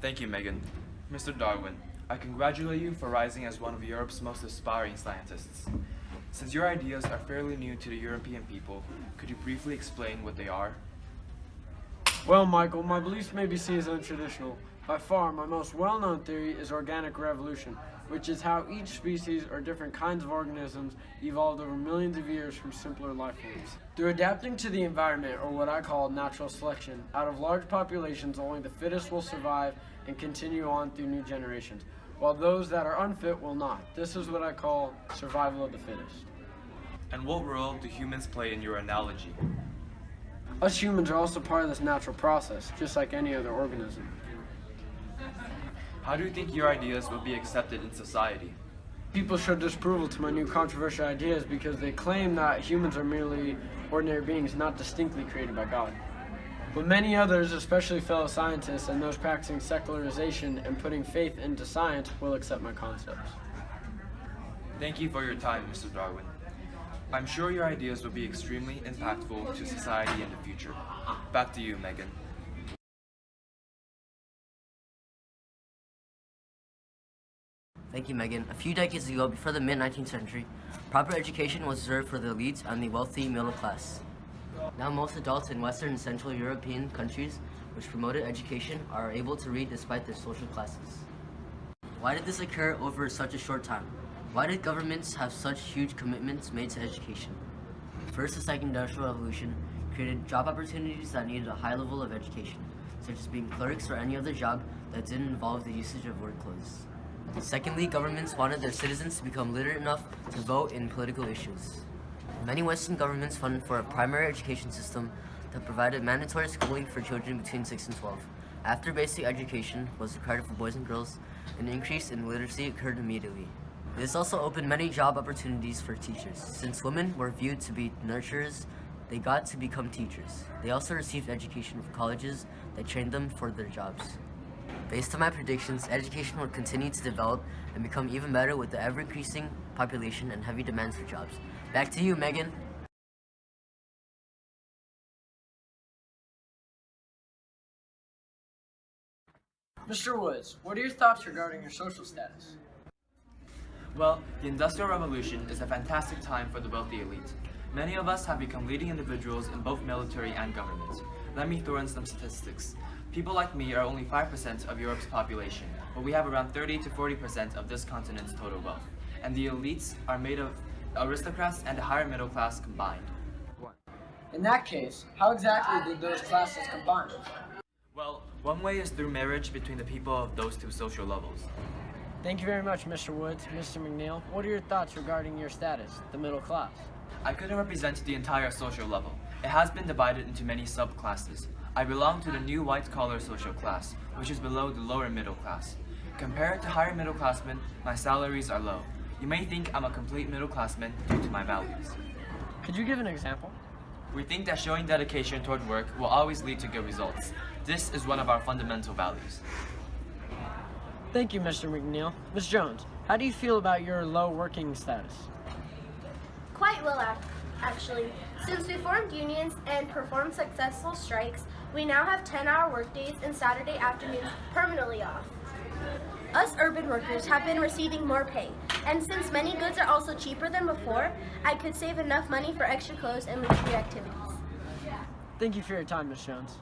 Thank you, Megan. Mr. Darwin, I congratulate you for rising as one of Europe's most aspiring scientists. Since your ideas are fairly new to the European people, could you briefly explain what they are? Well, Michael, my beliefs may be seen as untraditional. By far, my most well-known theory is organic revolution, which is how each species or different kinds of organisms evolved over millions of years from simpler life forms. Through adapting to the environment, or what I call natural selection, out of large populations, only the fittest will survive and continue on through new generations, while those that are unfit will not. This is what I call survival of the fittest. And what role do humans play in your analogy? Us humans are also part of this natural process, just like any other organism. How do you think your ideas will be accepted in society? People show disapproval to my new controversial ideas because they claim that humans are merely ordinary beings, not distinctly created by God. But many others, especially fellow scientists and those practicing secularization and putting faith into science, will accept my concepts. Thank you for your time, Mr. Darwin. I'm sure your ideas will be extremely impactful to society in the future. Back to you, Megan. Thank you, Megan. A few decades ago, before the mid-19th century, proper education was reserved for the elites and the wealthy middle class. Now most adults in Western and Central European countries which promoted education are able to read despite their social classes. Why did this occur over such a short time? Why did governments have such huge commitments made to education? First, the Second Industrial Revolution created job opportunities that needed a high level of education, such as being clerks or any other job that didn't involve the usage of work clothes. Secondly, governments wanted their citizens to become literate enough to vote in political issues. Many Western governments funded for a primary education system that provided mandatory schooling for children between 6 and 12. After basic education was required for boys and girls, an increase in literacy occurred immediately. This also opened many job opportunities for teachers. Since women were viewed to be nurturers, they got to become teachers. They also received education from colleges that trained them for their jobs. Based on my predictions, education will continue to develop and become even better with the ever-increasing population and heavy demands for jobs. Back to you, Megan. Mr. Woods, what are your thoughts regarding your social status? Well, the Industrial Revolution is a fantastic time for the wealthy elite. Many of us have become leading individuals in both military and government. Let me throw in some statistics. People like me are only 5% of Europe's population, but we have around 30 to 40% of this continent's total wealth. And the elites are made of aristocrats and the higher middle class combined. In that case, how exactly did those classes combine? Well, one way is through marriage between the people of those two social levels. Thank you very much, Mr. Woods. Mr. McNeil, what are your thoughts regarding your status, the middle class? I couldn't represent the entire social level. It has been divided into many subclasses. I belong to the new white-collar social class, which is below the lower middle class. Compared to higher middle-classmen, my salaries are low. You may think I'm a complete middle-classman due to my values. Could you give an example? We think that showing dedication toward work will always lead to good results. This is one of our fundamental values. Thank you, Mr. McNeil. Ms. Jones, how do you feel about your low working status? Quite well, actually. Since we formed unions and performed successful strikes, we now have 10-hour workdays and Saturday afternoons permanently off. Us urban workers have been receiving more pay, and since many goods are also cheaper than before, I could save enough money for extra clothes and leisure activities. Thank you for your time, Ms. Jones.